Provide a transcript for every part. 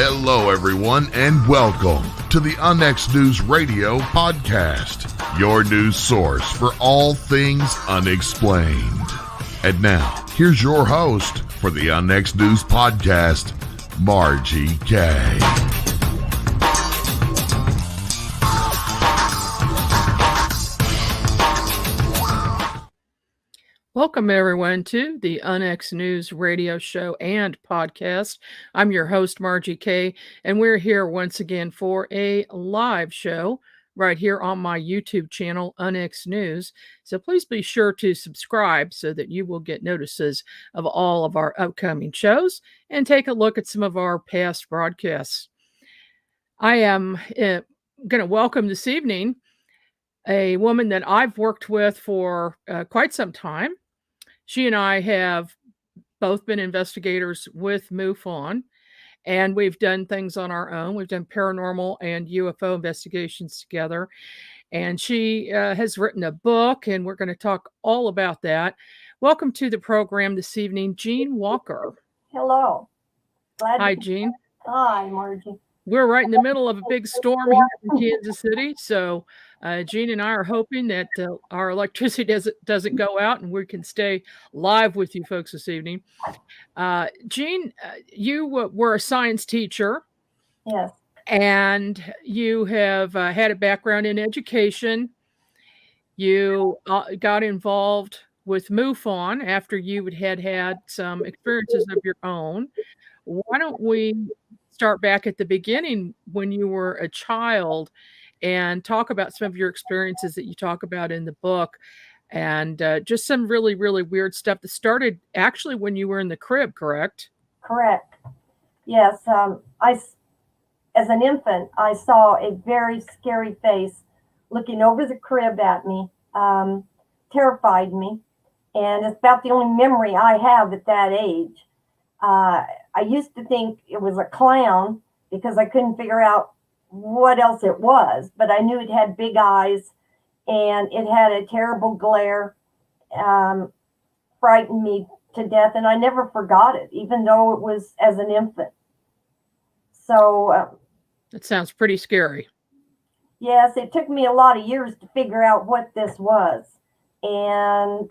Hello, everyone, and welcome to the UnX News Radio podcast, your news source for all things unexplained. And now, here's your host for the UnX News podcast, Margie K. Welcome, everyone, to the UnX News radio show and podcast. I'm your host, Margie K., and we're here once again for a live show right here on my YouTube channel, UnX News. So please be sure to subscribe so that you will get notices of all of our upcoming shows and take a look at some of our past broadcasts. I am going to welcome this evening a woman that I've worked with for quite some time. She and I have both been investigators with MUFON, and we've done things on our own. We've done paranormal and UFO investigations together, and she has written a book, and we're going to talk all about that. Welcome to the program this evening, Jean Walker. Hello. Hi, Jean. Hi, Margie. We're right in the middle of a big storm here in Kansas City, so Jean and I are hoping that our electricity doesn't go out and we can stay live with you folks this evening. Jean, you were a science teacher. Yes. And you have had a background in education. You got involved with MUFON after you had some experiences of your own. Why don't we start back at the beginning when you were a child and talk about some of your experiences that you talk about in the book, and just some really, really weird stuff that started actually when you were in the crib, correct? Correct. Yes. As an infant, I saw a very scary face looking over the crib at me, terrified me. And it's about the only memory I have at that age. I used to think it was a clown because I couldn't figure out what else it was, but I knew it had big eyes and it had a terrible glare, frightened me to death, and I never forgot it, even though it was as an infant. So that sounds pretty scary. Yes, it took me a lot of years to figure out what this was, and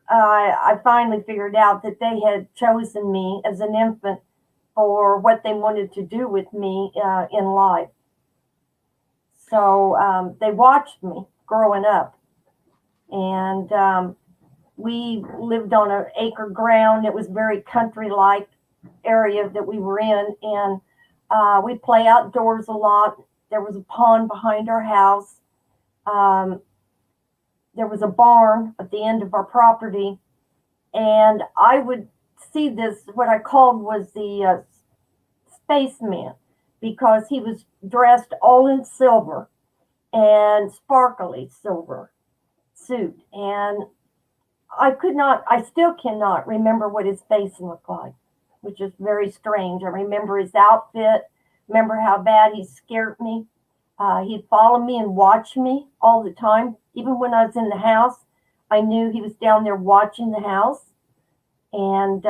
I finally figured out that they had chosen me as an infant for what they wanted to do with me in life. So they watched me growing up, and we lived on an acre ground. It was very country-like area that we were in, and we'd play outdoors a lot. There was a pond behind our house. There was a barn at the end of our property, and I would see this, what I called was the spaceman, because he was dressed all in silver and sparkly silver suit. And I still cannot remember what his face looked like, which is very strange. I remember his outfit, remember how bad he scared me. He'd follow me and watch me all the time. Even when I was in the house, I knew he was down there watching the house. And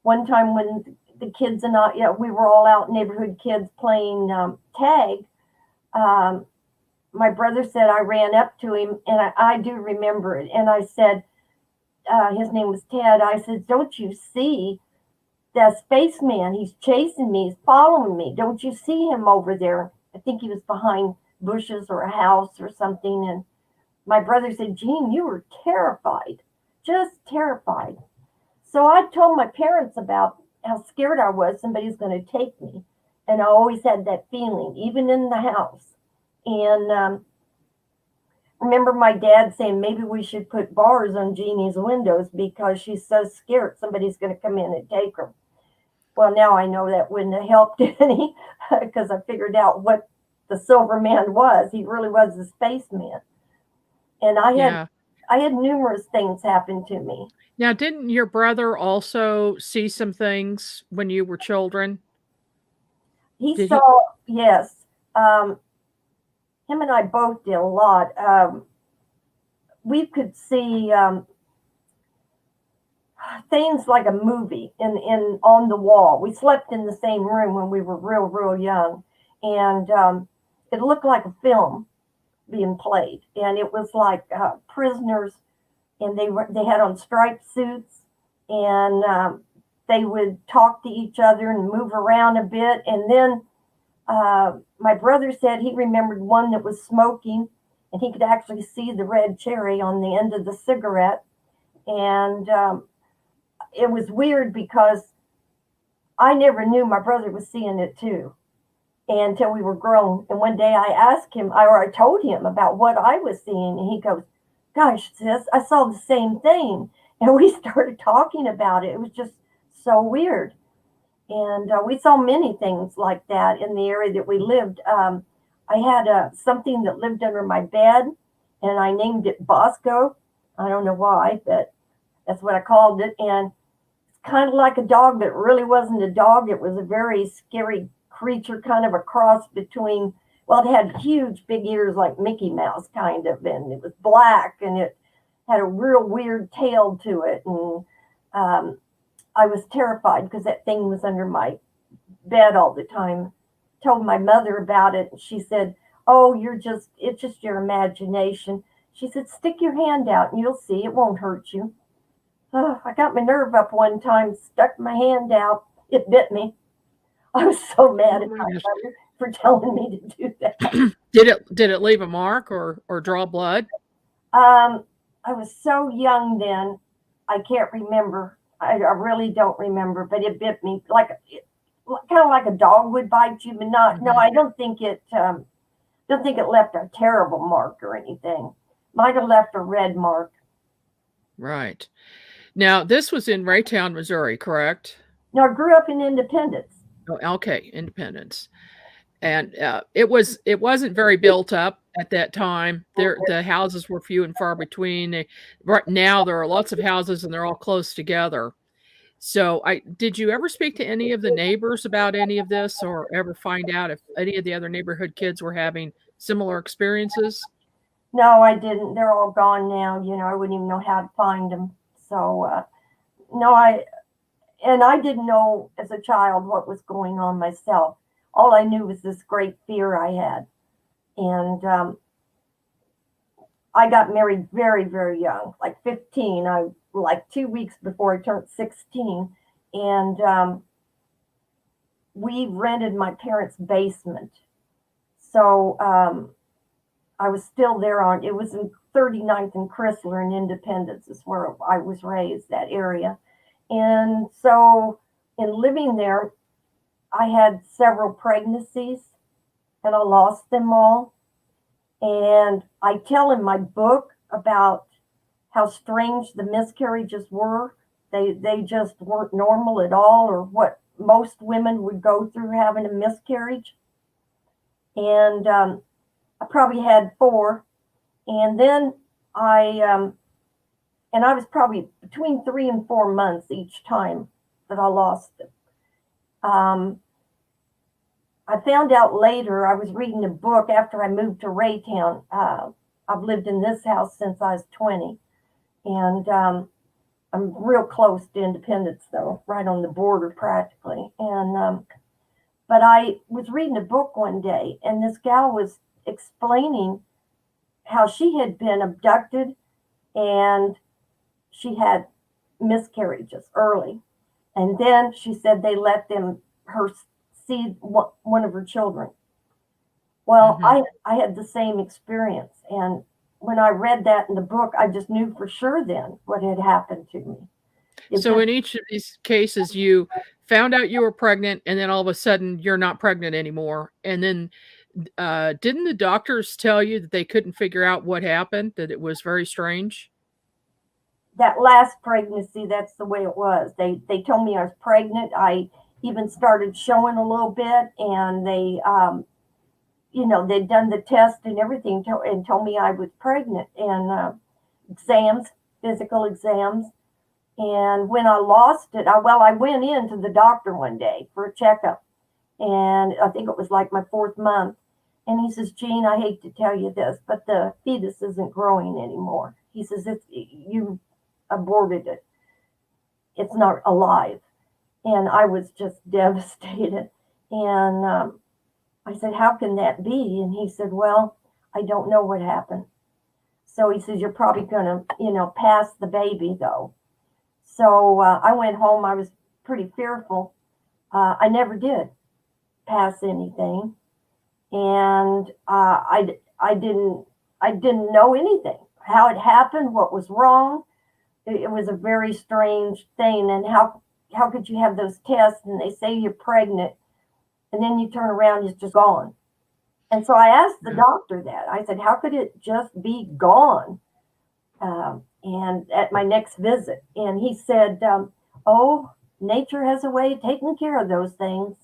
one time when the kids and I, we were all out, neighborhood kids playing tag, my brother said, I ran up to him, and I do remember it. And I said, his name was Ted. I said, don't you see that spaceman? He's chasing me. He's following me. Don't you see him over there? I think he was behind bushes or a house or something. And my brother said, Jean, you were terrified, just terrified. So I told my parents about how scared I was somebody's going to take me. And I always had that feeling, even in the house. And remember my dad saying maybe we should put bars on Jeannie's windows because she's so scared somebody's going to come in and take her. Well, now I know that wouldn't have helped any because I figured out what the silver man was. He really was a spaceman. And I had numerous things happen to me. Now, didn't your brother also see some things when you were children? Yes. Him and I both did a lot. We could see things like a movie in on the wall. We slept in the same room when we were real young, and it looked like a film being played, and it was like prisoners, and they had on striped suits, and they would talk to each other and move around a bit, and then my brother said he remembered one that was smoking, and he could actually see the red cherry on the end of the cigarette, and it was weird because I never knew my brother was seeing it too until we were grown. And one day I asked him, or I told him about what I was seeing, and he goes, "Gosh, sis, I saw the same thing." And we started talking about it. It was just so weird. And we saw many things like that in the area that we lived. I had something that lived under my bed, and I named it Bosco. I don't know why, but that's what I called it. And kind of like a dog, but it really wasn't a dog. It was a very scary creature, kind of a cross between, well, it had huge big ears like Mickey Mouse, kind of, and it was black, and it had a real weird tail to it. And I was terrified because that thing was under my bed all the time. Told my mother about it, and she said, "Oh, it's just your imagination." She said, "Stick your hand out and you'll see, it won't hurt you." Oh, I got my nerve up one time, stuck my hand out. It bit me. I was so mad Oh at my my gosh. mother for telling me to do that. Did it leave a mark or draw blood? I was so young then, I can't remember. I really don't remember, but it bit me kind of like a dog would bite you, but not. No, Mhm. I don't think it. Don't think it left a terrible mark or anything. Might have left a red mark. Right. Now, this was in Raytown, Missouri, correct? No, I grew up in Independence. Oh, okay, Independence. And it wasn't very built up at that time. The houses were few and far between. Right now there are lots of houses and they're all close together. So I did you ever speak to any of the neighbors about any of this or ever find out if any of the other neighborhood kids were having similar experiences? No, I didn't. They're all gone now. I wouldn't even know how to find them. So no, I didn't know as a child what was going on myself. All I knew was this great fear I had, and I got married very young, like 15. I like 2 weeks before I turned 16, and we rented my parents' basement. So I was still there it was in 39th and Chrysler in Independence is where I was raised, that area. And so in living there, I had several pregnancies and I lost them all. And I tell in my book about how strange the miscarriages were. They just weren't normal at all, or what most women would go through having a miscarriage. And I probably had 4. And then I was probably between 3 and 4 months each time that I lost them. I found out later, I was reading a book after I moved to Raytown. I've lived in this house since I was 20. And I'm real close to Independence, though, right on the border practically. And but I was reading a book one day, and this gal was explaining how she had been abducted and she had miscarriages early. And then she said they let her see one of her children. Well, Mhm. I had the same experience. And when I read that in the book, I just knew for sure then what had happened to me. It So just, in each of these cases, you found out you were pregnant, and then all of a sudden you're not pregnant anymore. And then, didn't the doctors tell you that they couldn't figure out what happened, that it was very strange? that last pregnancy, that's the way it was. They told me I was pregnant. I even started showing a little bit, and they'd done the test and everything and told me I was pregnant, and exams, physical exams. And when I lost it, I went in to the doctor one day for a checkup, and I think it was like my 4th month. And he says, "Jean, I hate to tell you this, but the fetus isn't growing anymore." He says, "You aborted it." it's not alive. And I was just devastated. And I said, how can that be? And he said, well, I don't know what happened. So he says, you're probably going to, pass the baby, though. So I went home. I was pretty fearful. I never did pass anything. And I didn't know anything, how it happened, what was wrong. It was a very strange thing. And how could you have those tests and they say you're pregnant and then you turn around, it's just gone. And so I asked the doctor that. I said, how could it just be gone? And at my next visit. And he said, oh, nature has a way of taking care of those things.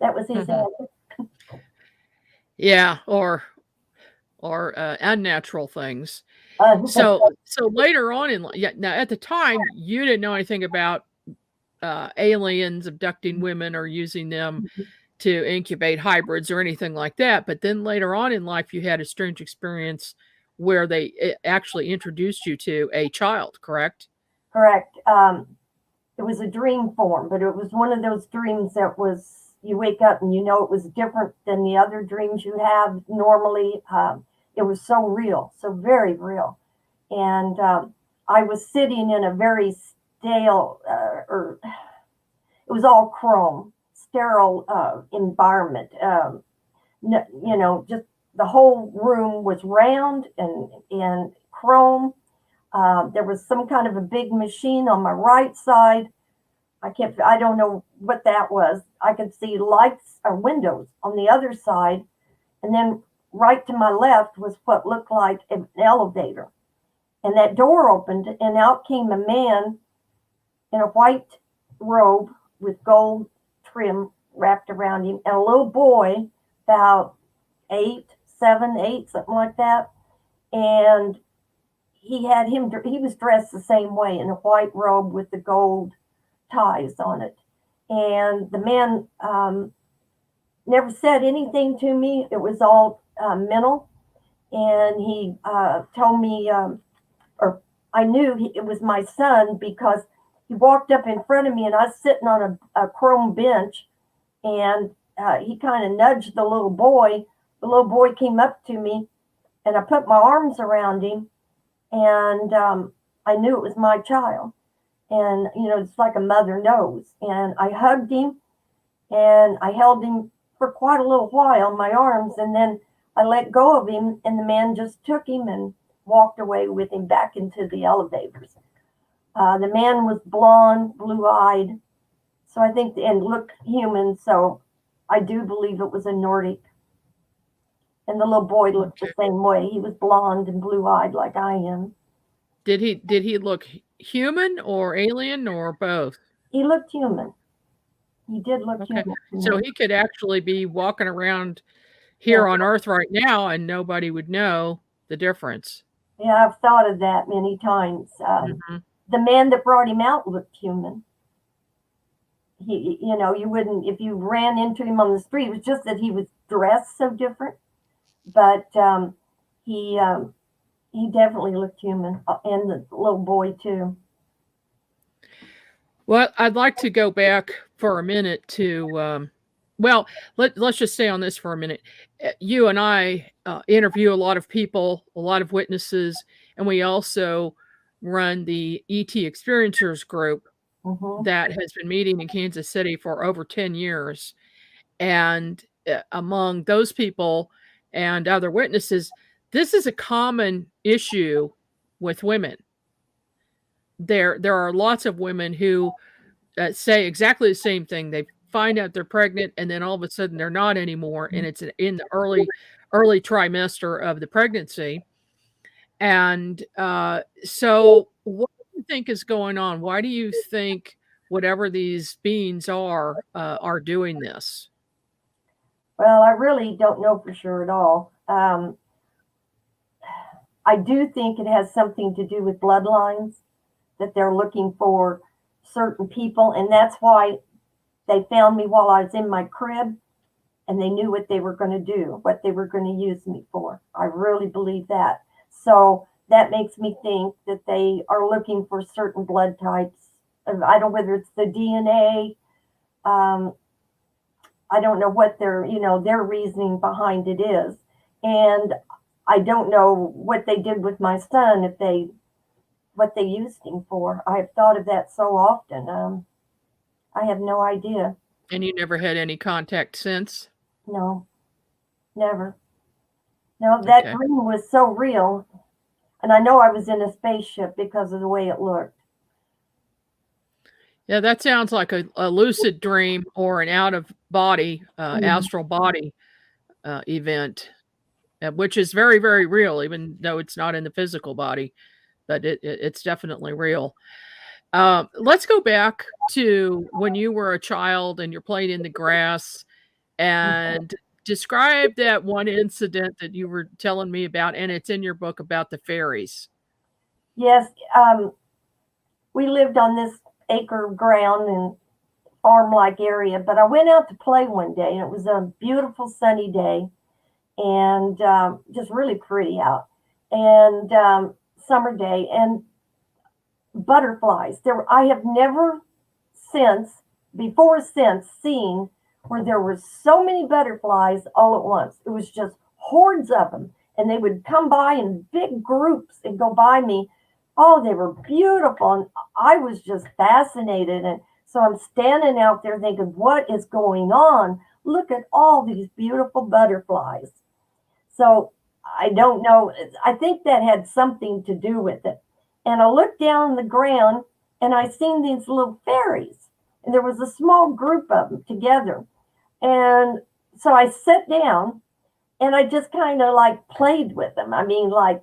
That was his answer. Yeah, or unnatural things. So later on now at the time you didn't know anything about aliens abducting women or using them to incubate hybrids or anything like that. But then later on in life, you had a strange experience where they actually introduced you to a child, correct? Correct. It was a dream form, but it was one of those dreams that was, you wake up and it was different than the other dreams you have normally. It was so real, so very real. And I was sitting in a very stale, it was all chrome, sterile environment. Just the whole room was round and chrome. There was some kind of a big machine on my right side. I don't know what that was. I could see lights or windows on the other side. And then right to my left was what looked like an elevator. And that door opened and out came a man in a white robe with gold trim wrapped around him, and a little boy about 7, 8, something like that. And he was dressed the same way in a white robe with the gold ties on it. And the man never said anything to me. It was all mental. And he told me, or I knew it was my son because he walked up in front of me and I was sitting on a chrome bench, and he kind of nudged the little boy. The little boy came up to me and I put my arms around him, and I knew it was my child. And, it's like a mother knows. And I hugged him and I held him for quite a little while in my arms. And then I let go of him and the man just took him and walked away with him back into the elevators. The man was blonde, blue-eyed, so I think, and looked human. So I do believe it was a Nordic. And the little boy looked the same way. He was blonde and blue-eyed like I am. Did he look human or alien or both? He looked human. He did look human. So he could actually be walking around here on Earth right now and nobody would know the difference. Yeah, I've thought of that many times. The man that brought him out looked human. He, you wouldn't, if you ran into him on the street, it was just that he was dressed so different. But he definitely looked human, and the little boy too. Well, I'd like to go back for a minute to, let's just stay on this for a minute. You and I interview a lot of people, a lot of witnesses, and we also run the ET Experiencers group that has been meeting in Kansas City for over 10 years. And among those people and other witnesses, this is a common issue with women. There are lots of women who say exactly the same thing. They find out they're pregnant and then all of a sudden they're not anymore. And it's in the early trimester of the pregnancy. And so what do you think is going on? Why do you think whatever these beings are doing this? Well, I really don't know for sure at all. I do think it has something to do with bloodlines, that they're looking for certain people. And that's why they found me while I was in my crib, and they knew what they were going to do, what they were going to use me for. I really believe that. So that makes me think that they are looking for certain blood types I don't know whether it's the DNA. I don't know what their reasoning behind it is. And I don't know what they did with my son, what they used him for. I've thought of that so often. I have no idea. And you never had any contact since? No, never. No, that Okay. dream was so real. And I know I was in a spaceship because of the way it looked. Yeah, that sounds like a lucid dream or an out of body, Mhm. astral body event, which is very, very real, even though it's not in the physical body, but it's definitely real. Let's go back to when you were a child and you're playing in the grass and describe that one incident that you were telling me about, and it's in your book about the fairies. Yes, we lived on this acre of ground and farm-like area, but I went out to play one day, and it was a beautiful sunny day, and just really pretty out, and summer day, and butterflies. I have never since seen where there were so many butterflies all at once. It was just hordes of them, and they would come by in big groups and go by me. Oh, they were beautiful, and I was just fascinated. And so I'm standing out there thinking, what is going on? Look at all these beautiful butterflies. So I don't know. I think that had something to do with it. And I looked down on the ground and I seen these little fairies. And there was a small group of them together. And so I sat down and I just kind of like played with them. I mean, like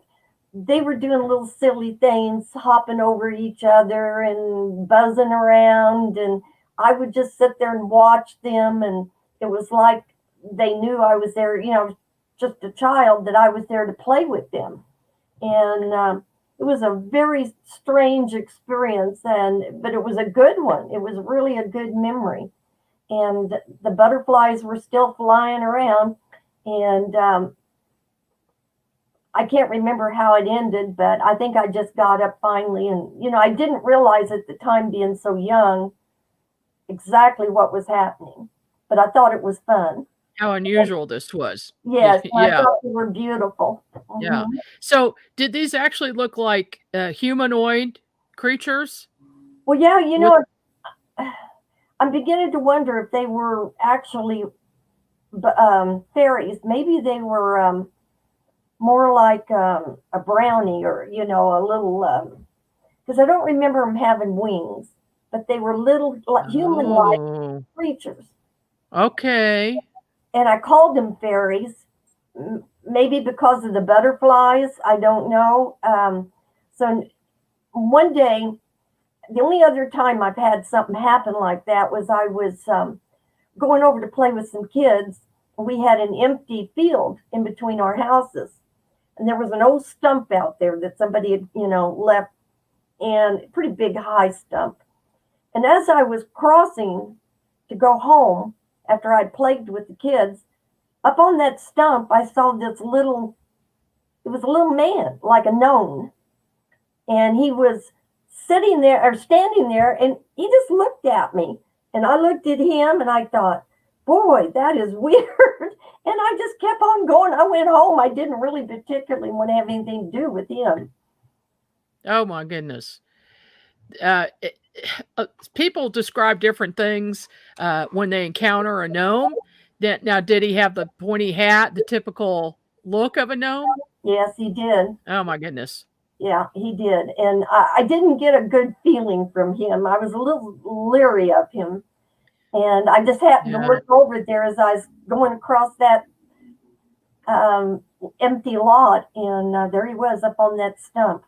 they were doing little silly things, hopping over each other and buzzing around. And I would just sit there and watch them. And it was like they knew I was there, just a child, that I was there to play with them. And it was a very strange experience, but it was a good one. It was really a good memory. And the butterflies were still flying around, and I can't remember how it ended, but I think I just got up finally, and I didn't realize at the time, being so young, exactly what was happening, but I thought it was fun. How unusual this was. Yes, and I Yeah, thought they were beautiful. yeah. Mhm. So, did these actually look like humanoid creatures? Well, yeah, With I'm beginning to wonder if they were actually fairies. Maybe they were more like a brownie, or a little. Because I don't remember them having wings, but they were little human-like Oh, creatures, okay. and I called them fairies. Maybe because of the butterflies. I don't know. So one day, the only other time I've had something happen like that was I was going over to play with some kids. We had an empty field in between our houses, and there was an old stump out there that somebody had, left, and a pretty big high stump. And as I was crossing to go home after I'd played with the kids, up on that stump, I saw it was a little man, like a gnome. And he was sitting there or standing there, and he just looked at me. And I looked at him and I thought, boy, that is weird. And I just kept on going. I went home. I didn't really particularly want to have anything to do with him. Oh my goodness. Uh, it- People describe different things when they encounter a gnome. Now, did he have the pointy hat, the typical look of a gnome? Yes, he did. Oh my goodness. Yeah, he did. And I didn't get a good feeling from him. I was a little leery of him. And I just happened to Yeah. look over there as I was going across that empty lot. And there he was up on that stump.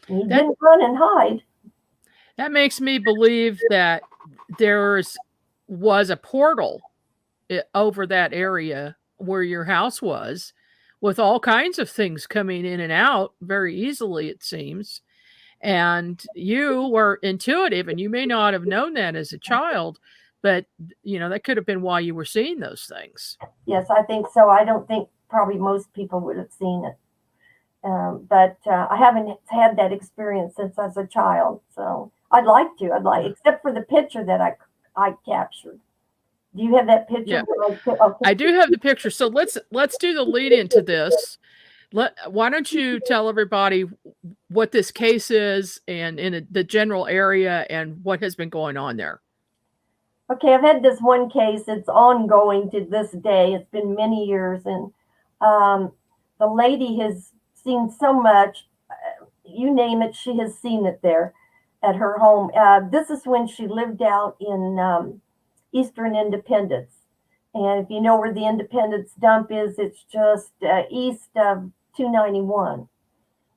And he That didn't run and hide. that makes me believe that was a portal over that area where your house was, with all kinds of things coming in and out very easily, it seems. And you were intuitive, and you may not have known that as a child, but that could have been why you were seeing those things. Yes, I think so. I don't think probably most people would have seen it. But I haven't had that experience since I was a child. So I'd like to. Except for the picture that I captured. Do you have that picture? Yeah. Okay. I do have the picture. So let's do the lead into this. Why don't you tell everybody what this case is and in the general area and what has been going on there? Okay, I've had this one case. It's ongoing to this day. It's been many years, and the lady has seen so much. You name it, she has seen it there at her home. This is when she lived out in Eastern Independence. And if you know where the Independence dump is, it's just east of 291.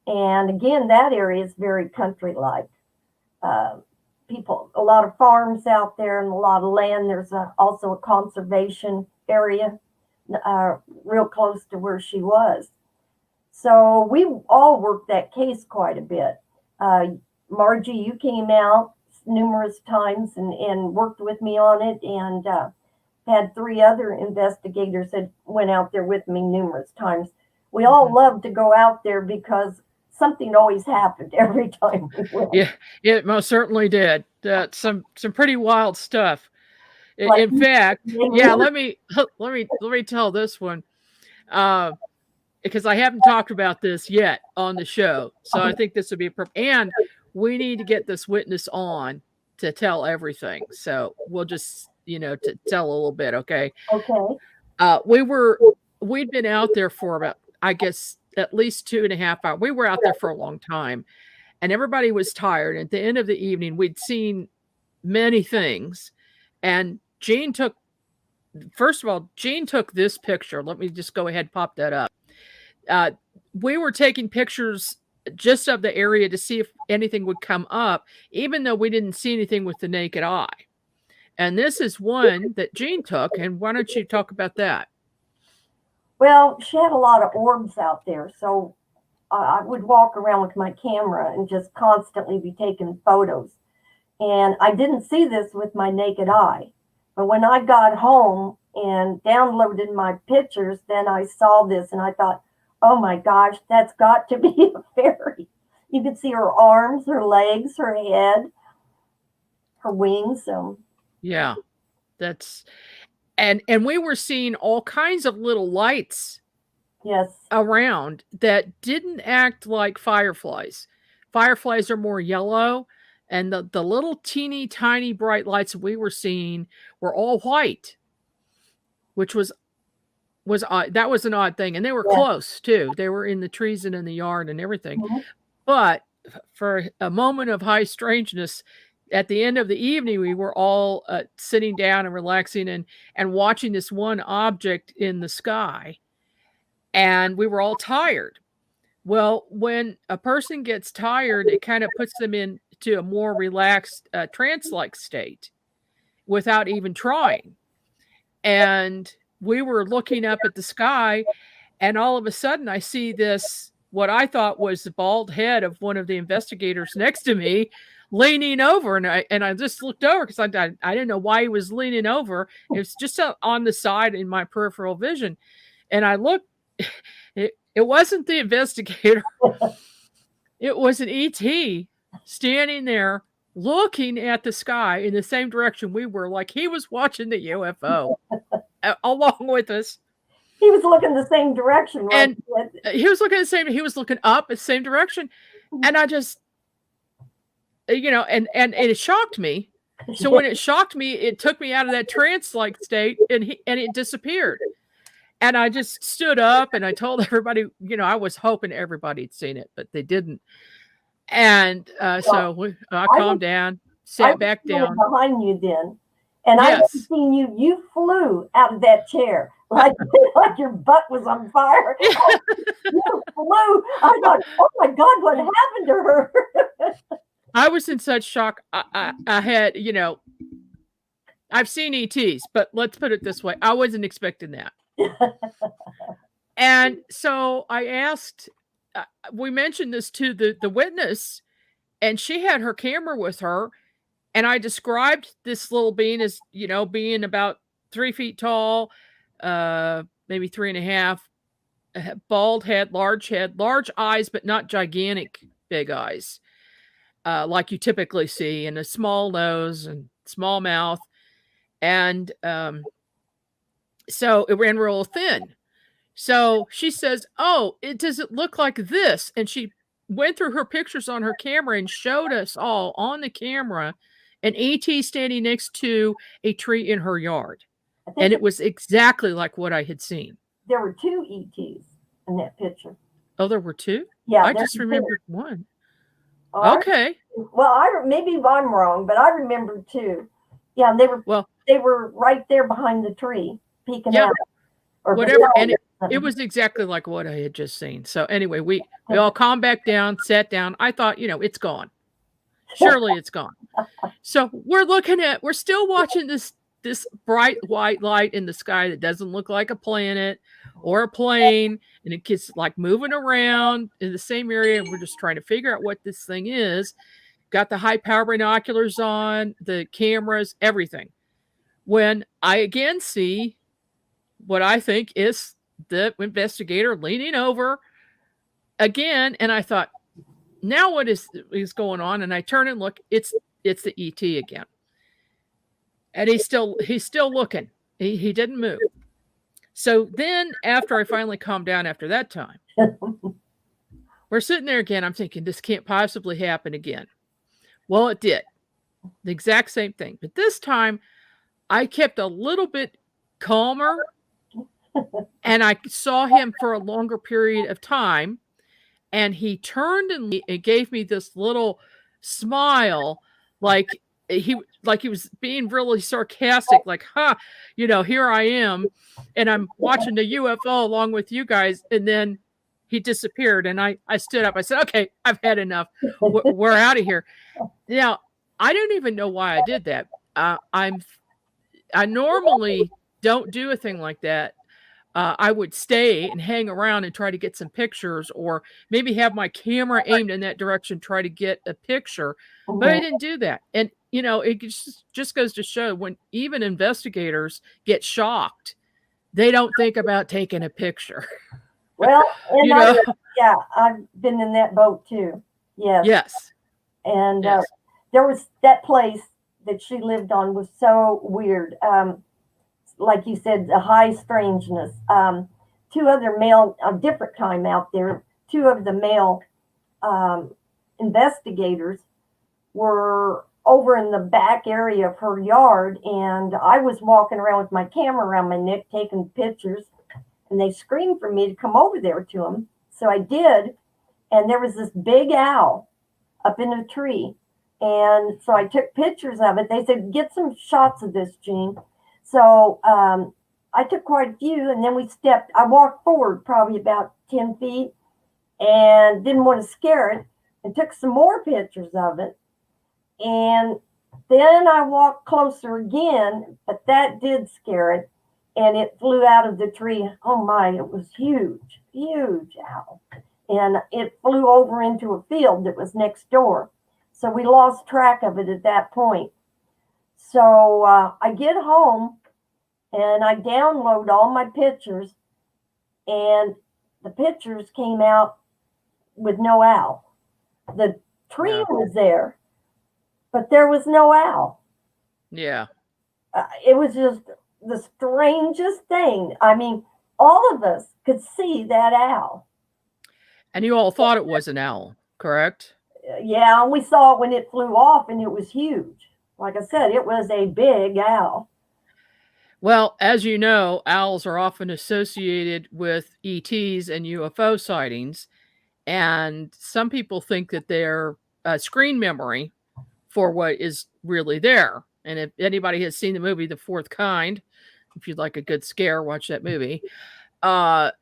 And again, that area is very country-like. People, a lot of farms out there and a lot of land. There's also a conservation area real close to where she was. So we all worked that case quite a bit. Margie, you came out numerous times and worked with me on it, and had 3 other investigators that went out there with me numerous times. We all loved to go out there because something always happened every time we went. Yeah, it most certainly did. Some pretty wild stuff. Like, In fact, yeah, let me tell this one. Because I haven't talked about this yet on the show. So I think this would be and we need to get this witness on to tell everything. So we'll just, to tell a little bit, okay? Okay. We'd been out there for about, I guess, at least 2.5 hours. We were out there for a long time, and everybody was tired. At the end of the evening, we'd seen many things, and Jean took this picture. Let me just go ahead and pop that up. We were taking pictures just of the area to see if anything would come up, even though we didn't see anything with the naked eye. And this is one that Jean took. And why don't you talk about that? Well, she had a lot of orbs out there. So I would walk around with my camera and just constantly be taking photos. And I didn't see this with my naked eye. But when I got home and downloaded my pictures, then I saw this and I thought, oh my gosh, that's got to be a fairy. You could see her arms, her legs, her head, her wings. Yeah, that's and we were seeing all kinds of little lights around that didn't act like fireflies. Fireflies are more yellow, and the little teeny tiny bright lights we were seeing were all white, which was odd. That was an odd thing. And they were close too. They were in the trees and in the yard and everything. Mm-hmm. But for a moment of high strangeness, at the end of the evening, we were all sitting down and relaxing and watching this one object in the sky. And we were all tired. Well, when a person gets tired, it kind of puts them into a more relaxed trance-like state without even trying. And we were looking up at the sky, and all of a sudden I see this, what I thought was the bald head of one of the investigators next to me leaning over. And I just looked over because I didn't know why he was leaning over. It was just on the side in my peripheral vision. And I looked, it wasn't the investigator. It was an ET standing there looking at the sky in the same direction we were, like he was watching the UFO along with us. He was looking the same direction, right? And he was looking up the same direction. And I just, and it shocked me. So when it shocked me, it took me out of that trance-like state, and it disappeared. And I just stood up and I told everybody, I was hoping everybody had seen it, but they didn't. And so I calmed down, sat back down. Behind you then. And I hadn't seen you. You flew out of that chair like your butt was on fire. You flew. I thought, oh my God, what happened to her? I was in such shock. I had, I've seen ETs, but let's put it this way. I wasn't expecting that. And so I asked, we mentioned this to the witness, and she had her camera with her. And I described this little being as, being about 3 feet tall, maybe 3.5, bald head, large eyes, but not gigantic big eyes. like you typically see, and a small nose and small mouth. And so it ran real thin. So she says, "Oh, does it look like this?" And she went through her pictures on her camera and showed us all on the camera an ET standing next to a tree in her yard. I think And it was exactly like what I had seen. there were 2 ETs in that picture. Oh, there were 2? Yeah, I there just were 2. remembered 1. Oh, Okay. maybe I'm wrong, but I remember 2. Yeah, and Well, they were right there behind the tree, peeking yeah, out. Or whatever. beside And it something. was exactly like what I had just seen. So anyway, we all calmed back down, sat down. I thought, it's gone. Surely it's gone. So we're still watching this bright white light in the sky that doesn't look like a planet or a plane, and it gets like moving around in the same area, and we're just trying to figure out what this thing is. Got the high power binoculars on, the cameras, everything. When I again see what I think is the investigator leaning over again, and I thought, now what is going on? And I turn and look, it's the ET again. And he's still looking. He didn't move. So then after I finally calmed down after that time, we're sitting there again. I'm thinking, this can't possibly happen again. Well, it did. The exact same thing. But this time I kept a little bit calmer, and I saw him for a longer period of time. And he turned and gave me this little smile, like he was being really sarcastic, like, here I am, and I'm watching the UFO along with you guys. And then he disappeared, and I stood up. I said, "Okay, I've had enough. We're out of here." Now, I don't even know why I did that. I normally don't do a thing like that. I would stay and hang around and try to get some pictures, or maybe have my camera aimed in that direction, try to get a picture. But I didn't do that. And, it just goes to show, when even investigators get shocked, they don't think about taking a picture. Well, and Yeah, I've been in that boat too. Yes. Yes. And Yes. there was that place that she lived on was so weird. Like you said, the high strangeness. 2 other male, a different time out there, 2 of the male investigators were over in the back area of her yard, and I was walking around with my camera around my neck taking pictures, and they screamed for me to come over there to them. So I did, and there was this big owl up in a tree, and so I took pictures of it. They said, "Get some shots of this, Jean." So I took quite a few, and then I walked forward probably about 10 feet and didn't want to scare it, and took some more pictures of it. And then I walked closer again, but that did scare it, and it flew out of the tree. Oh my, it was huge, huge owl. And it flew over into a field that was next door. So we lost track of it at that point. So I get home and I download all my pictures, and the pictures came out with no owl. The tree was there, but there was no owl. Yeah. It was just the strangest thing. I mean, all of us could see that owl. And you all thought it was an owl, correct? Yeah, and we saw it when it flew off, and it was huge. Like I said, it was a big owl. Well, as you know, owls are often associated with ETs and UFO sightings, and some people think that they're a screen memory for what is really there. And if anybody has seen the movie The Fourth Kind, if you'd like a good scare, watch that movie. That's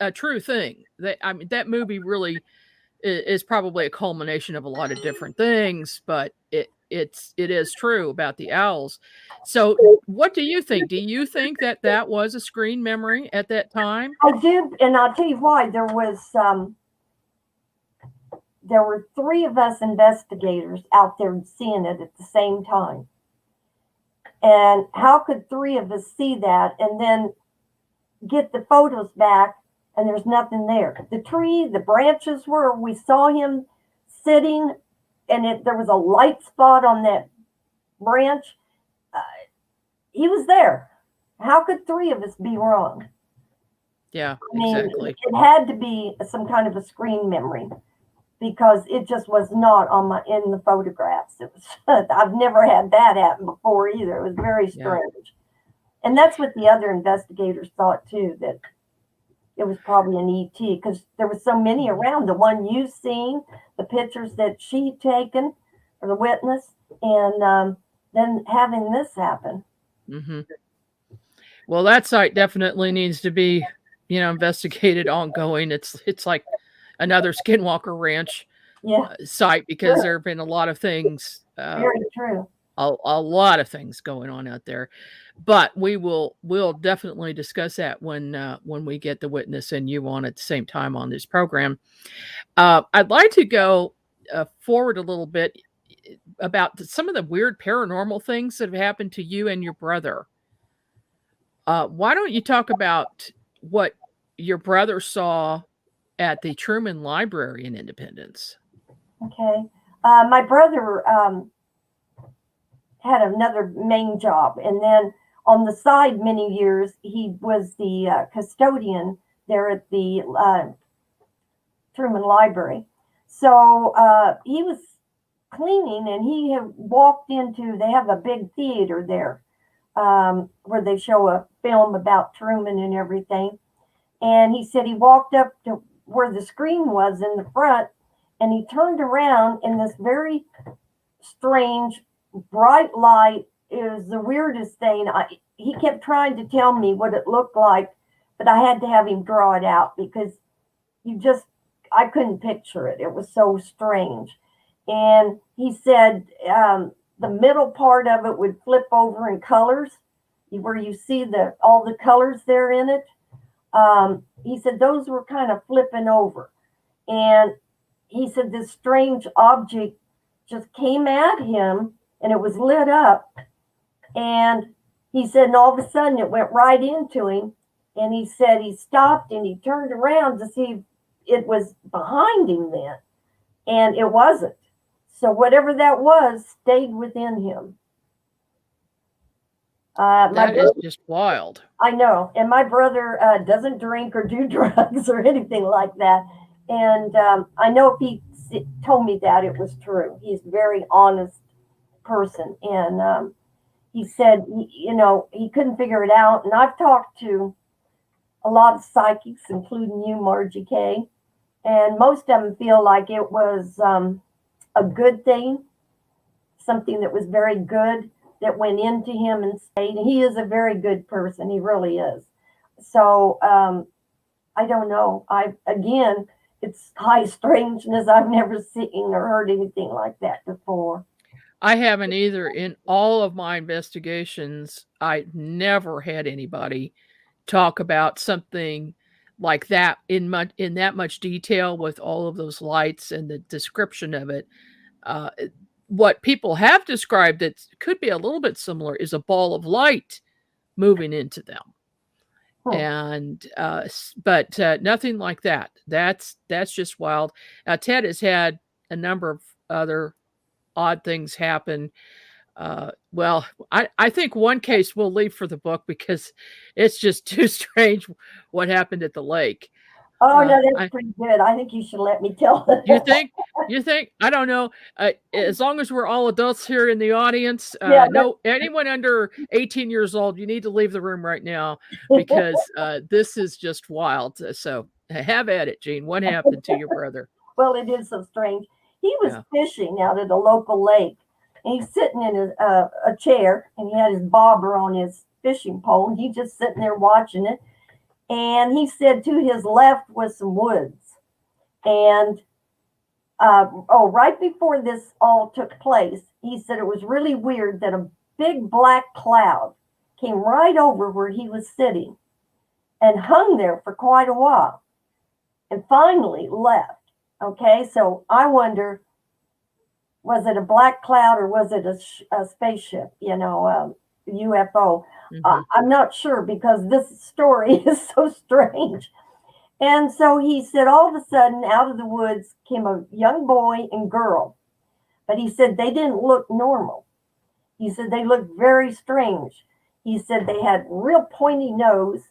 a true thing. That movie really is probably a culmination of a lot of different things, but it is true about the owls. So what do you think? Do you think that was a screen memory at that time? I do, and I'll tell you why. There were 3 of us investigators out there seeing it at the same time. And how could 3 of us see that and then get the photos back and there's nothing there? The tree, the branches we saw him sitting, and there was a light spot on that branch. Uh, he was there. How could three of us be wrong? Yeah, I mean, exactly. it had to be some kind of a screen memory because it just was not in the photographs. It was I've never had that happen before either. It was very Yeah. strange. And that's what the other investigators thought too, that it was probably an ET because there were so many around. The one you've seen, the pictures that she'd taken, or the witness, and then having this happen. Mm-hmm. Well, that site definitely needs to be, investigated ongoing. It's like another Skinwalker Ranch Yeah, site because there have been a lot of things, very true. a lot of things going on out there. But we'll definitely discuss that when we get the witness and you on at the same time on this program. I'd like to go forward a little bit about some of the weird paranormal things that have happened to you and your brother. Why don't you talk about what your brother saw at the Truman Library in Independence? Okay. My brother had another main job, and then on the side, many years, he was the custodian there at the Truman Library. So he was cleaning, and he had walked into, they have a big theater there where they show a film about Truman and everything. And he said he walked up to where the screen was in the front, and he turned around, and this very strange bright light. It was the weirdest thing. He kept trying to tell me what it looked like, but I had to have him draw it out because I couldn't picture it. It was so strange. And he said the middle part of it would flip over in colors, where you see all the colors there in it. He said those were kind of flipping over. And he said this strange object just came at him, and it was lit up. And he said, and all of a sudden it went right into him. And he said he stopped and he turned around to see if it was behind him then. And it wasn't. So whatever that was stayed within him. That is just wild. I know. And my brother doesn't drink or do drugs or anything like that. And I know if he told me that, it was true. He's a very honest person. And he said, he couldn't figure it out. And I've talked to a lot of psychics, including you, Margie K. And most of them feel like it was a good thing, something that was very good that went into him and stayed. He is a very good person. He really is. So I don't know. Again, it's high strangeness. I've never seen or heard anything like that before. I haven't either. In all of my investigations, I never had anybody talk about something like that in that much detail with all of those lights and the description of it. What people have described that could be a little bit similar is a ball of light moving into them. And but nothing like that. That's just wild. Now Ted has had a number of other odd things happen. Well, I think one case we'll leave for the book because it's just too strange what happened at the lake. Oh, no, that's pretty good. I think you should let me tell it. You think? I don't know. As long as we're all adults here in the audience, no, anyone under 18 years old, you need to leave the room right now because this is just wild. So have at it, Jean. What happened to your brother? Well, it is so strange. He was fishing out at a local lake, and he's sitting in a chair, and he had his bobber on his fishing pole, and he's just sitting there watching it. And he said to his left was some woods. And right before this all took place, he said it was really weird that a big black cloud came right over where he was sitting and hung there for quite a while and finally left. Okay, so I wonder, was it a black cloud or was it a spaceship, UFO? Mm-hmm. I'm not sure because this story is so strange. And so he said, all of a sudden, out of the woods came a young boy and girl. But he said they didn't look normal. He said they looked very strange. He said they had real pointy nose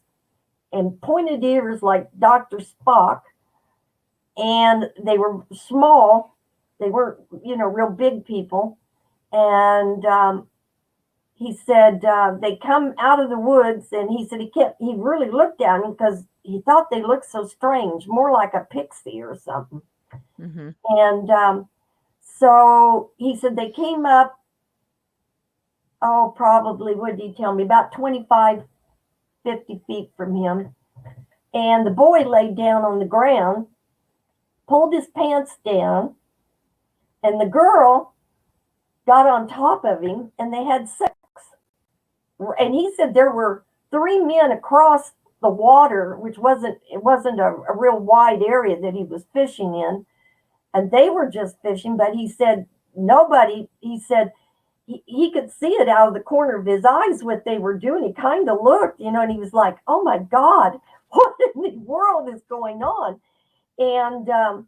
and pointed ears like Dr. Spock. And they were small. They weren't, real big people. And he said they come out of the woods, and he said he really looked at them because he thought they looked so strange, more like a pixie or something. Mm-hmm. And so he said they came up, probably, what did he tell me, about 25, 50 feet from him. And the boy laid down on the ground, pulled his pants down, and the girl got on top of him, and they had sex. And he said there were 3 men across the water, which wasn't a real wide area that he was fishing in, and they were just fishing. But he said nobody. He said he could see it out of the corner of his eyes what they were doing. He kind of looked, and he was like, "Oh my God, what in the world is going on?" And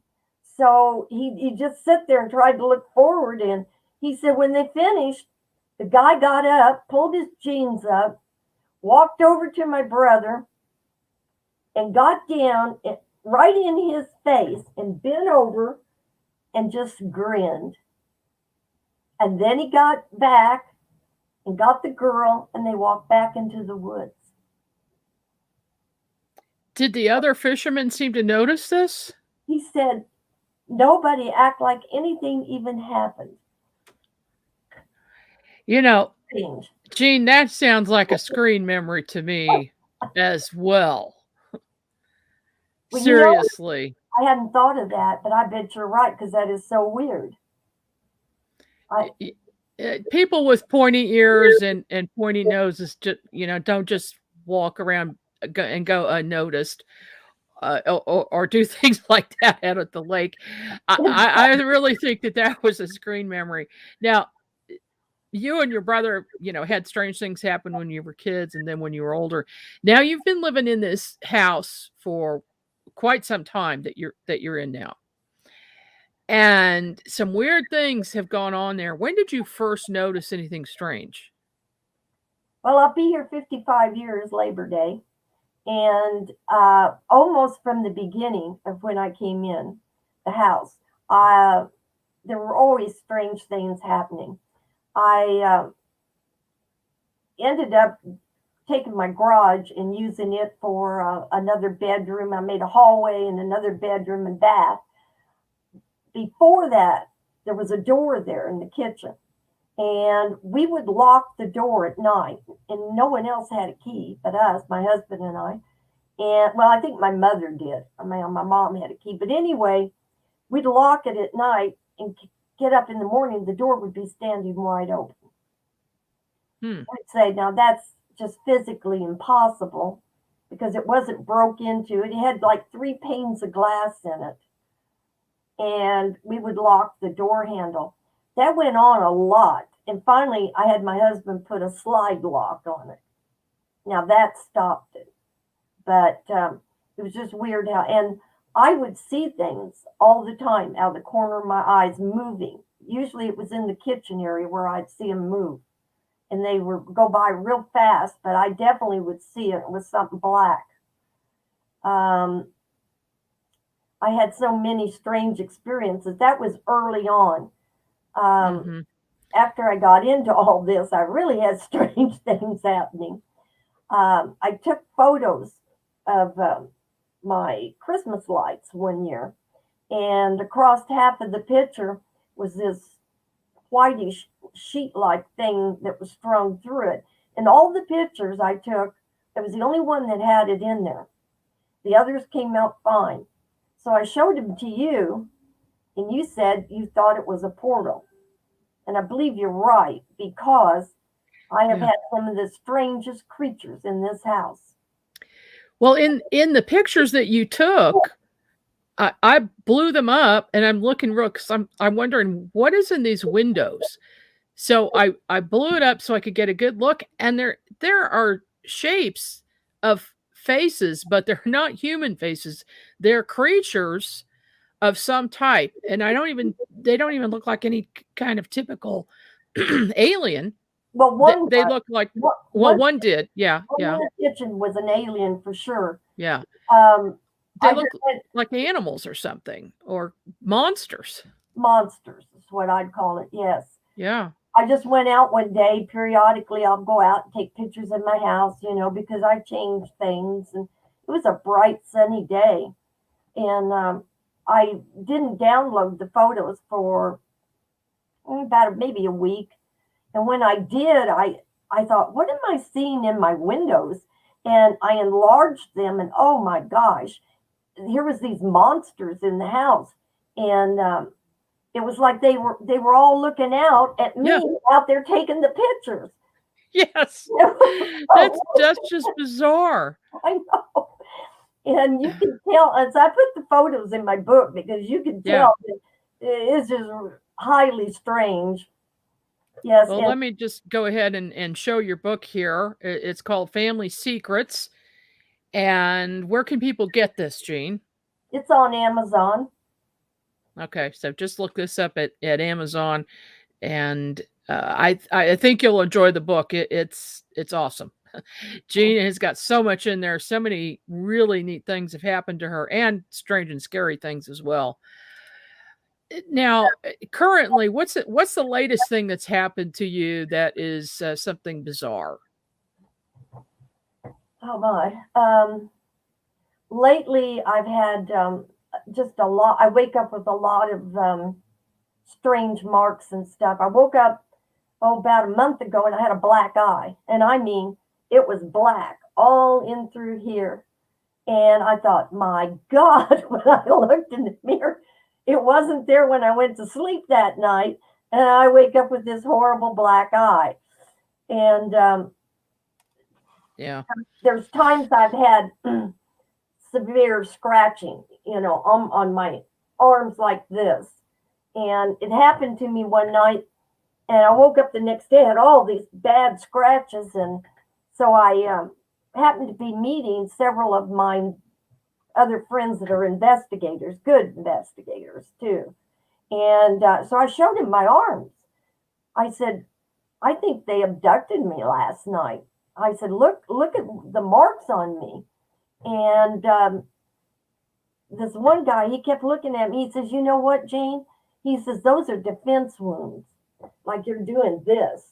so he just sat there and tried to look forward. And he said when they finished, the guy got up, pulled his jeans up, walked over to my brother, and got down right in his face and bent over and just grinned. And then he got back and got the girl, and they walked back into the woods. Did the other fishermen seem to notice this? He said nobody act like anything even happened. Strange. Gene, that sounds like a screen memory to me as well. Well, Seriously. I hadn't thought of that, but I bet you're right, because that is so weird. People with pointy ears and pointy noses, just, don't just walk around and go unnoticed. Or do things like that out at the lake. I really think that was a screen memory. Now, you and your brother, had strange things happen when you were kids and then when you were older. Now you've been living in this house for quite some time that you're in now. And some weird things have gone on there. When did you first notice anything strange? Well, I'll be here 55 years Labor Day. And almost from the beginning of when I came in the house, there were always strange things happening. I ended up taking my garage and using it for another bedroom. I made a hallway and another bedroom and bath. Before that, there was a door there in the kitchen. And we would lock the door at night, and no one else had a key but us, my husband and I. And well, I think my mother did. My mom had a key. But anyway, we'd lock it at night and get up in the morning. The door would be standing wide open. I'd say, now that's just physically impossible because it wasn't broke into. It had like 3 panes of glass in it. And we would lock the door handle. That went on a lot. And finally, I had my husband put a slide lock on it. Now that stopped it. But it was just weird how, and I would see things all the time out of the corner of my eyes moving. Usually it was in the kitchen area where I'd see them move. And they would go by real fast, but I definitely would see it with something black. I had so many strange experiences. That was early on. After I got into all this, I really had strange things happening. I took photos of my Christmas lights one year, and across half of the picture was this whitish sheet-like thing that was strung through it. And all the pictures I took, it was the only one that had it in there. The others came out fine. So I showed them to you, and you said you thought it was a portal. And I believe you're right, because I have had some of the strangest creatures in this house. Well, in the pictures that you took, I blew them up, and I'm looking real, because I'm wondering what is in these windows. So I blew it up so I could get a good look, and there are shapes of faces, but they're not human faces. They're creatures of some type. And they don't even look like any kind of typical alien. Well, one They look like, one did. Yeah. one Yeah. in the kitchen was an alien for sure. Yeah. I They just look went, like animals or something, or monsters. monsters is what I'd call it. Yes. Yeah. I just went out one day. Periodically, I'll go out and take pictures of my house, because I changed things. And it was a bright, sunny day. And I didn't download the photos for about maybe a week. And when I did, I thought, what am I seeing in my windows? And I enlarged them, and oh my gosh, here was these monsters in the house. And it was like they were all looking out at me Yeah. out there taking the pictures. Yes. Oh, That's just bizarre. I know. And you can tell, as I put the photos in my book, because you can Yeah. tell that it's just highly strange. Yes. Well, And let me just go ahead and show your book here. It's called Family Secrets. And where can people get this, Jean? it's on Amazon. Okay, so just look this up at Amazon, and I think you'll enjoy the book. It's awesome. Jean has got so much in there. So many really neat things have happened to her, and strange and scary things as well. Now, currently, what's the latest thing that's happened to you that is something bizarre? Oh my. Lately, I've had just a lot. I wake up with a lot of strange marks and stuff. I woke up about a month ago and I had a black eye, and I mean it was black all in through here. And I thought, my God, when I looked in the mirror, it wasn't there when I went to sleep that night, and I wake up with this horrible black eye. And Yeah. there's times I've had severe scratching, on my arms like this. And it happened to me one night, and I woke up the next day, had all these bad scratches. And so I happened to be meeting several of my other friends that are investigators, good investigators too. And so I showed him my arms. I said, I think they abducted me last night. I said, look at the marks on me. And this one guy, he kept looking at me. He says, you know what, Jane? He says, those are defense wounds. Like you're doing this.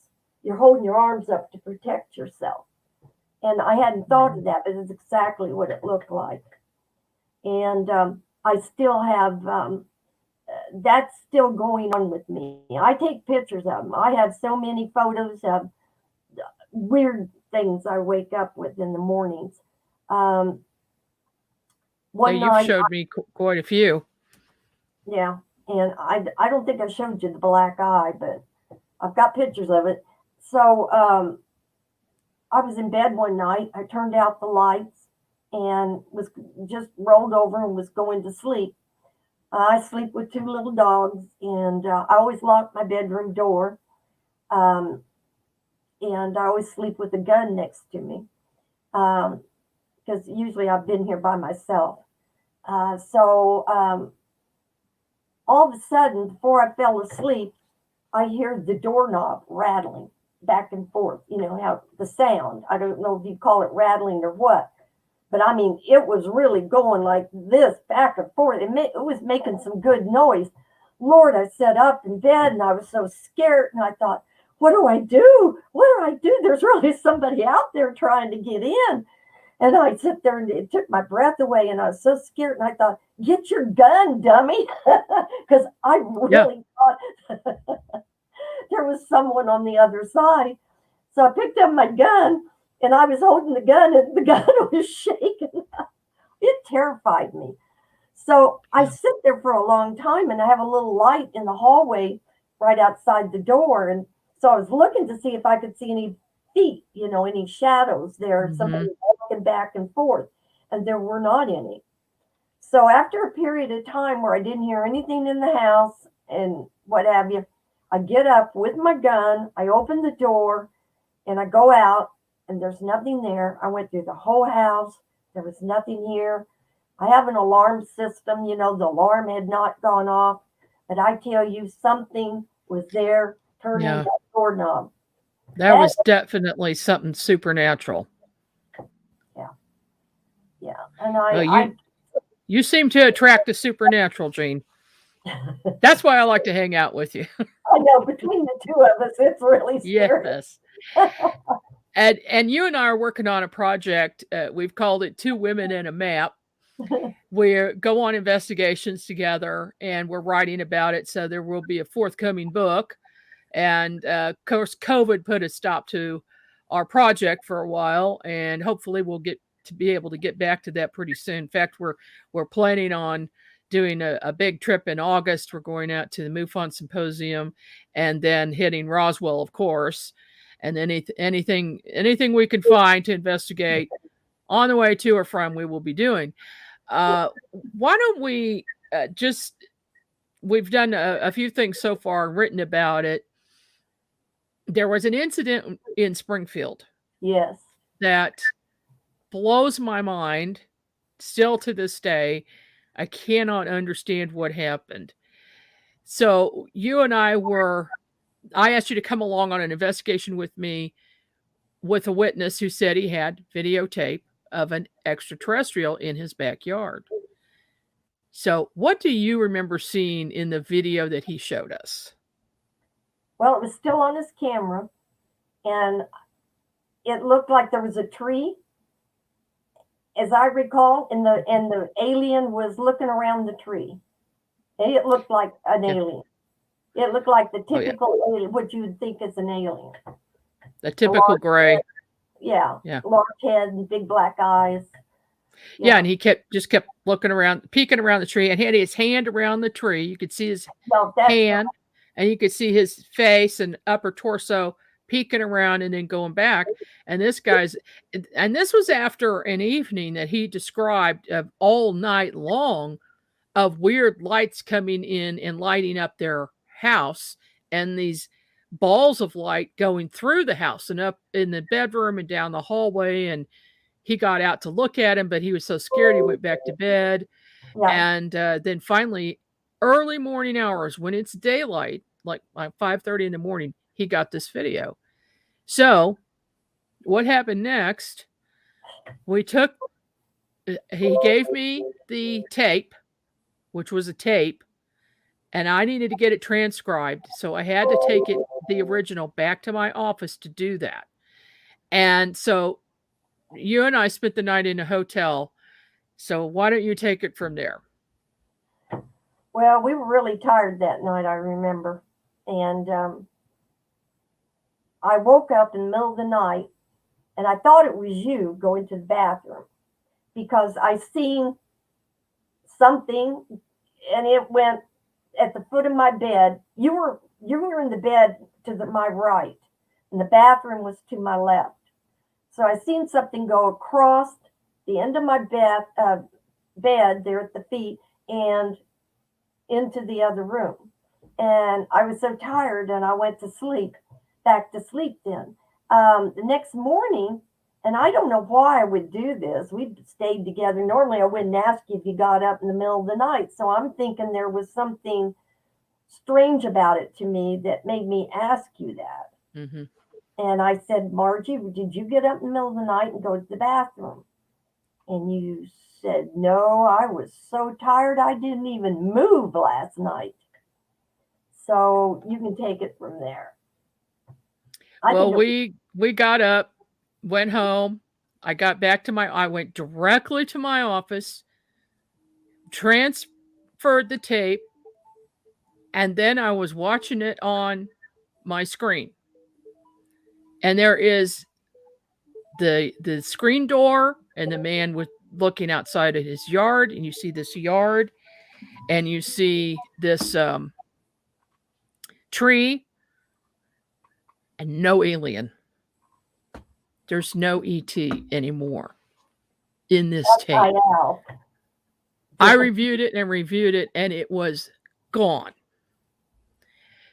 You're holding your arms up to protect yourself. And I hadn't thought of that, but it's exactly what it looked like. And I still have, that's still going on with me. I take pictures of them. I have so many photos of weird things I wake up with in the mornings. One You've night, showed me quite a few. yeah, and I don't think I showed you the black eye, but I've got pictures of it. So I was in bed one night. I turned out the lights and was just rolled over and was going to sleep. I sleep with two little dogs, and I always lock my bedroom door. And I always sleep with a gun next to me, because usually I've been here by myself. So all of a sudden, before I fell asleep, I hear the doorknob rattling back and forth. You know how the sound, I don't know if you call it rattling or what, but I mean, it was really going like this back and forth. It was making some good noise. Lord, I sat up in bed and I was so scared, and I thought, what do I do? What do I do? There's really somebody out there trying to get in. And I sit there and it took my breath away, and I was so scared. And I thought, get your gun, dummy. Because I really thought there was someone on the other side. So I picked up my gun, and I was holding the gun, and the gun was shaking. It terrified me. So I sit there for a long time, and I have a little light in the hallway right outside the door. And so I was looking to see if I could see any feet, any shadows there, somebody walking back and forth, and there were not any. So after a period of time where I didn't hear anything in the house and what have you, I get up with my gun, I open the door, and I go out, and there's nothing there. I went through the whole house, There was nothing here. I have an alarm system, the alarm had not gone off, but I tell you, something was there turning Yeah. that doorknob. That was definitely something supernatural. Yeah. And Well, you seem to attract the supernatural, Jean. That's why I like to hang out with you. I know, between the two of us, it's really scary. Yes. And you and I are working on a project. We've called it Two Women and a Map. We go on investigations together, and we're writing about it. So there will be a forthcoming book. And of course, COVID put a stop to our project for a while, and hopefully we'll get to be able to get back to that pretty soon. In fact, we're planning on doing a big trip in August. We're going out to the MUFON Symposium, and then hitting Roswell, of course, and then anything we can find to investigate on the way to or from, we will be doing. Why don't we we've done a few things so far and written about it. There was an incident in Springfield. Yes. That blows my mind still to this day. I cannot understand what happened. So you and I asked you to come along on an investigation with me with a witness who said he had videotape of an extraterrestrial in his backyard. So what do you remember seeing in the video that he showed us? Well, it was still on his camera, and it looked like there was a tree, as I recall, and the alien was looking around the tree. It looked like an alien. It looked like the typical alien, what you would think is an alien. The typical gray. Yeah. Large head and big black eyes. Yeah, and he kept looking around, peeking around the tree, and he had his hand around the tree. You could see his hand, and you could see his face and upper torso peeking around and then going back. And this was after an evening that he described of all night long of weird lights coming in and lighting up their house, and these balls of light going through the house and up in the bedroom and down the hallway. And he got out to look at him, but he was so scared he went back to bed. Yeah. And then finally, early morning hours, when it's daylight, like 5:30 in the morning, he got this video. So what happened next? He gave me the tape, which was a tape, and I needed to get it transcribed. So I had to take the original back to my office to do that. And so you and I spent the night in a hotel. So why don't you take it from there? Well, we were really tired that night, I remember. And I woke up in the middle of the night, and I thought it was you going to the bathroom, because I seen something, and it went at the foot of my bed. You were in the bed to my right, and the bathroom was to my left. So I seen something go across the end of my bed there at the feet and into the other room. And I was so tired, and I went to sleep, back to sleep then. The next morning, and I don't know why I would do this. We stayed together. Normally, I wouldn't ask you if you got up in the middle of the night. So I'm thinking there was something strange about it to me that made me ask you that. Mm-hmm. And I said, Margie, did you get up in the middle of the night and go to the bathroom? And you said, no, I was so tired I didn't even move last night. So you can take it from there. Well, we got up, went home. I went directly to my office, transferred the tape, and then I was watching it on my screen. And there is the screen door, and the man was looking outside of his yard, and you see this yard, and you see this tree, and no alien. There's no ET anymore in this tape. I reviewed it, and it was gone.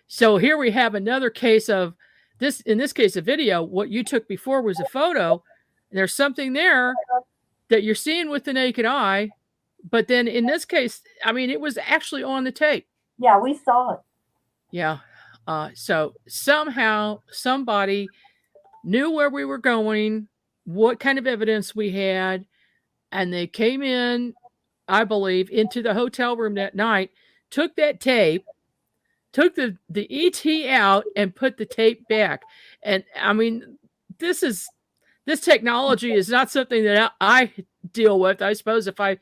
So here we have another case of this, in this case, a video. What you took before was a photo. There's something there that you're seeing with the naked eye. But then in this case, I mean, it was actually on the tape. Yeah, we saw it. Yeah. So somehow somebody knew where we were going, what kind of evidence we had, and they came in, I believe, into the hotel room that night, took that tape, took the ET out, and put the tape back. And I mean, this technology is not something that I deal with. I suppose if I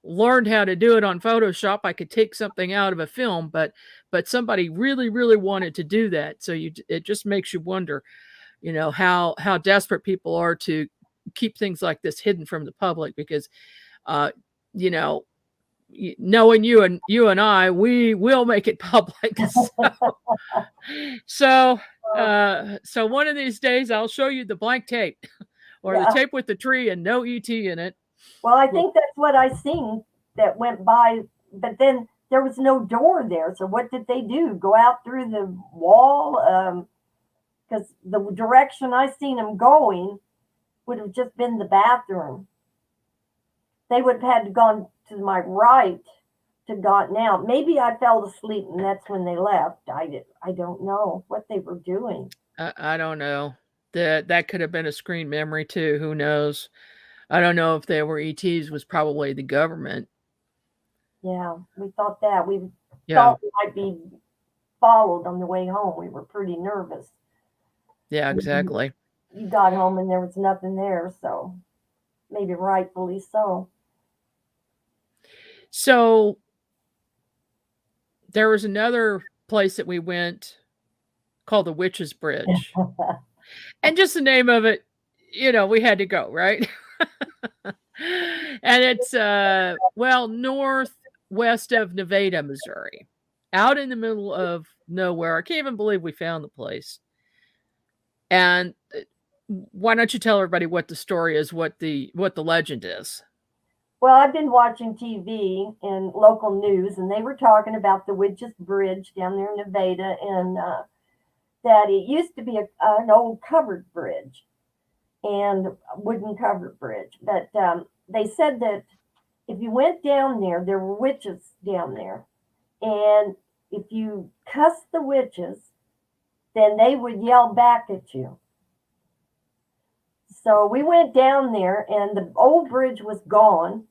learned how to do it on Photoshop, I could take something out of a film, but somebody really, really wanted to do that. So it just makes you wonder, how desperate people are to keep things like this hidden from the public, because you know knowing you and I, we will make it public. So one of these days I'll show you the blank tape or the tape with the tree and no ET in it. Well, I think that's what I seen that went by, but then there was no door there. So what did they do? Go out through the wall? Because the direction I seen them going would have just been the bathroom. They would have had to gone to my right to gotten out. Maybe I fell asleep and that's when they left. I don't know what they were doing. I don't know. That could have been a screen memory too. Who knows? I don't know if they were ETs. Was probably the government. Yeah, we thought that. We thought we might be followed on the way home. We were pretty nervous. Yeah, exactly. You got home and there was nothing there, so maybe rightfully so. So there was another place that we went called the Witch's Bridge. And just the name of it, we had to go, right? And it's northwest of Nevada, Missouri, out in the middle of nowhere. I can't even believe we found the place. And why don't you tell everybody what the story is, what the legend is? Well, I've been watching TV and local news, and they were talking about the Witch's Bridge down there in Nevada, and that it used to be an old covered bridge, and a wooden covered bridge. But they said that if you went down there were witches down there, and if you cussed the witches, then they would yell back at you. So we went down there, and the old bridge was gone,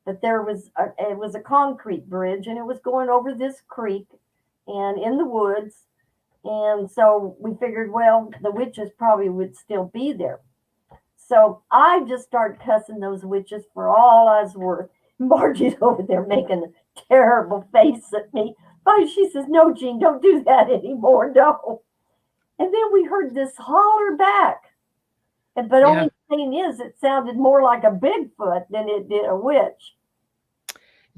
but it was a concrete bridge, and it was going over this creek and in the woods. And so we figured, well, the witches probably would still be there. So I just started cussing those witches for all I was worth. Margie's over there making a terrible face at me. She says, "No, Jean, don't do that anymore, no." And then we heard this holler back. But only thing is, it sounded more like a Bigfoot than it did a witch.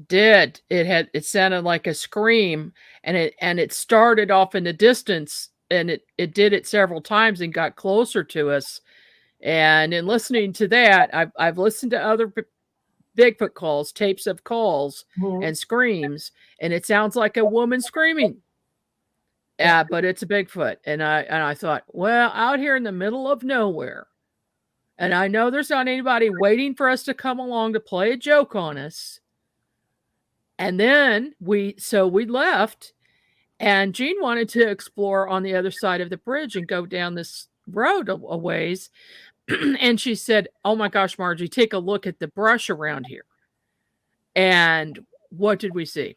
It sounded like a scream, and it started off in the distance, and it did it several times and got closer to us. And in listening to that, I've listened to other Bigfoot calls, tapes of calls and screams, and it sounds like a woman screaming. Yeah, but it's a Bigfoot. And I thought, well, out here in the middle of nowhere, and I know there's not anybody waiting for us to come along to play a joke on us. And then we left, and Jean wanted to explore on the other side of the bridge and go down this road a ways. And she said, "Oh my gosh, Margie, take a look at the brush around here." And what did we see?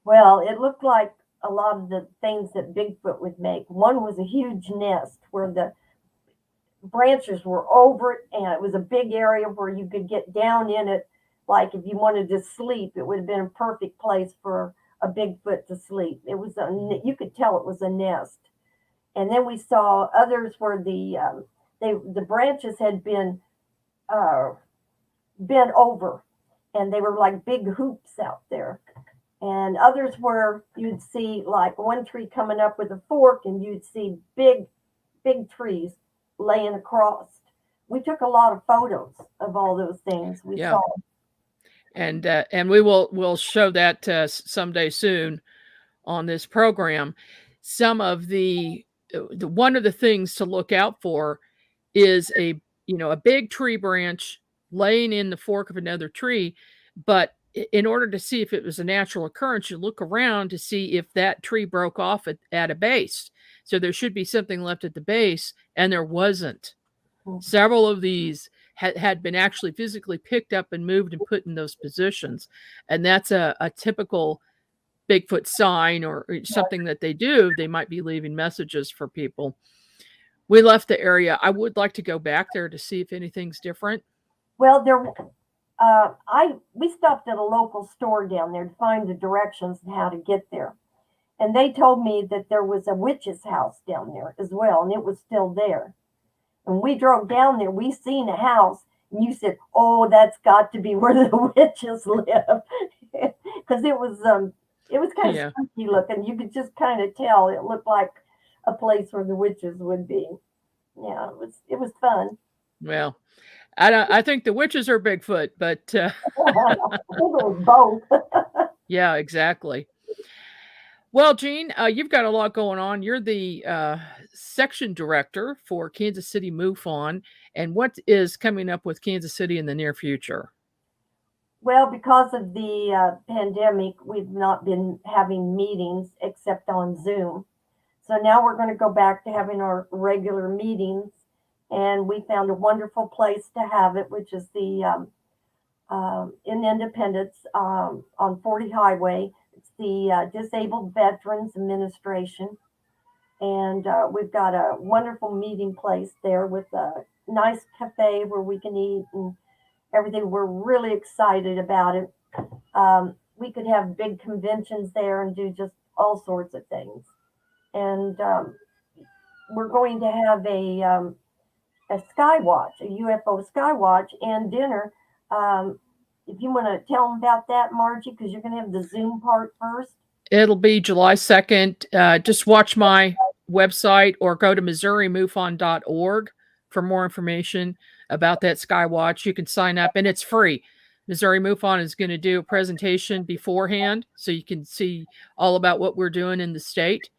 Well, it looked like a lot of the things that Bigfoot would make. One was a huge nest where the branches were over it, and it was a big area where you could get down in it. Like if you wanted to sleep, it would have been a perfect place for a Bigfoot to sleep. You could tell it was a nest. And then we saw others where the branches had been bent over, and they were like big hoops out there. And others where you'd see like one tree coming up with a fork, and you'd see big trees laying across. We took a lot of photos of all those things we saw. And we'll show that someday soon on this program. Some of the one of the things to look out for is a big tree branch laying in the fork of another tree. But in order to see if it was a natural occurrence, you look around to see if that tree broke off at a base. So there should be something left at the base, and there wasn't. Several of these had been actually physically picked up and moved and put in those positions. And that's a typical Bigfoot sign or something that they do. They might be leaving messages for people. We left the area. I would like to go back there to see if anything's different. Well, we stopped at a local store down there to find the directions and how to get there. And they told me that there was a witch's house down there as well, and it was still there. And we drove down there, we seen a house, and you said, "Oh, that's got to be where the witches live," because it was kind of spooky looking. You could just kind of tell it looked like a place where the witches would be. Yeah, it was fun. Well, I think the witches are Bigfoot, but I think it was both. Yeah, exactly. Well, Jean, you've got a lot going on. You're the section director for Kansas City MUFON. And what is coming up with Kansas City in the near future? Well, because of the pandemic, we've not been having meetings except on Zoom. So now we're going to go back to having our regular meetings. And we found a wonderful place to have it, which is the in Independence on 40 Highway. It's the Disabled Veterans Administration. And we've got a wonderful meeting place there with a nice cafe where we can eat and everything. We're really excited about it. We could have big conventions there and do just all sorts of things. And we're going to have a sky watch, a UFO sky watch, and dinner. If you want to tell them about that, Margie, because you're going to have the Zoom part first. It'll be July 2nd. Just watch my website or go to MissouriMUFON.org for more information about that sky watch. You can sign up, and it's free. Missouri MUFON is going to do a presentation beforehand, so you can see all about what we're doing in the state.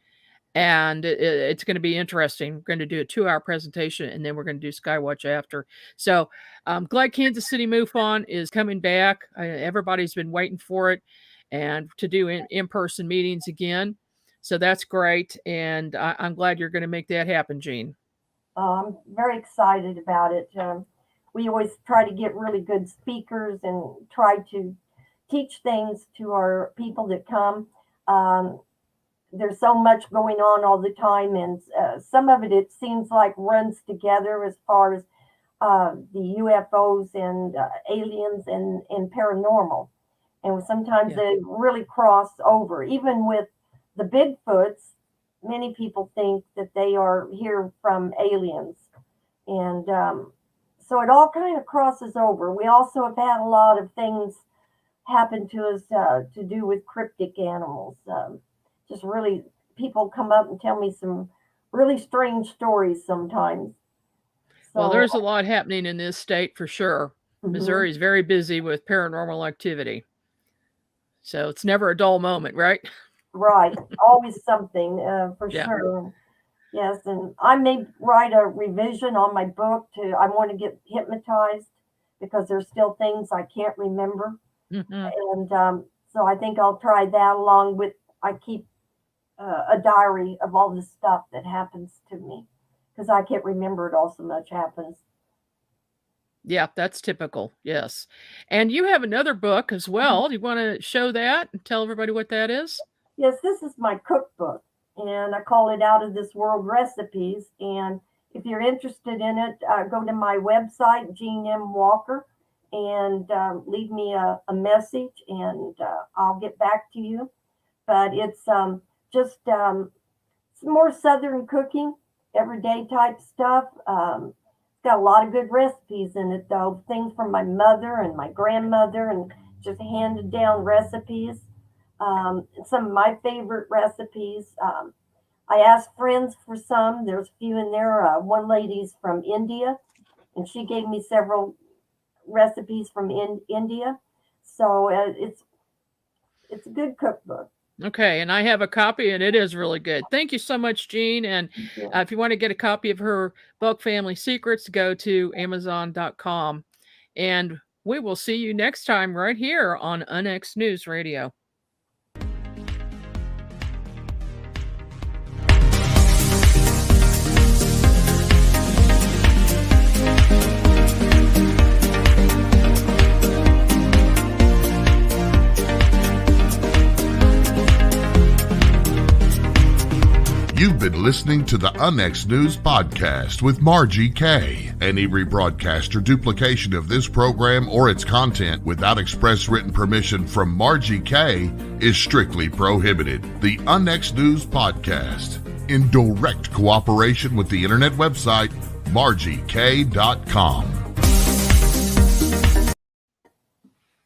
And it's going to be interesting. We're going to do a 2-hour presentation, and then we're going to do Skywatch after. So I'm glad Kansas City MUFON is coming back. Everybody's been waiting for it and to do in-person meetings again. So that's great. And I'm glad you're going to make that happen, Jean. I'm very excited about it. We always try to get really good speakers and try to teach things to our people that come. There's so much going on all the time, and some of it seems like runs together as far as the UFOs and aliens and paranormal. And sometimes they really cross over. Even with the Bigfoots, many people think that they are here from aliens. And so it all kind of crosses over. We also have had a lot of things happen to us to do with cryptic animals. Just really, people come up and tell me some really strange stories sometimes. So, well, there's a lot happening in this state for sure. Mm-hmm. Missouri is very busy with paranormal activity. So it's never a dull moment, right? Right. Always something for sure. Yes. And I may write a revision on my book I want to get hypnotized because there's still things I can't remember. Mm-hmm. And so I think I'll try that along with, I keep a diary of all the stuff that happens to me because I can't remember it all, so much happens. Yeah, that's typical. Yes. And you have another book as well. Do you want to show that and tell everybody what that is? Yes, this is my cookbook, and I call it Out of This World Recipes. And if you're interested in it, go to my website, Jean M. Walker, and leave me a message, and I'll get back to you. But it's just some more Southern cooking, everyday type stuff. It's got a lot of good recipes in it, though. Things from my mother and my grandmother, and just handed down recipes. Some of my favorite recipes. I asked friends for some. There's a few in there. One lady's from India, and she gave me several recipes from India. So it's a good cookbook. Okay, and I have a copy, and it is really good. Thank you so much, Jean. And if you want to get a copy of her book, Family Secrets, go to Amazon.com And we will see you next time right here on UnX News Radio. You've been listening to the UnX News Podcast with Margie K. Any rebroadcast or duplication of this program or its content without express written permission from Margie K. is strictly prohibited. The UnX News Podcast, in direct cooperation with the internet website margiek.com.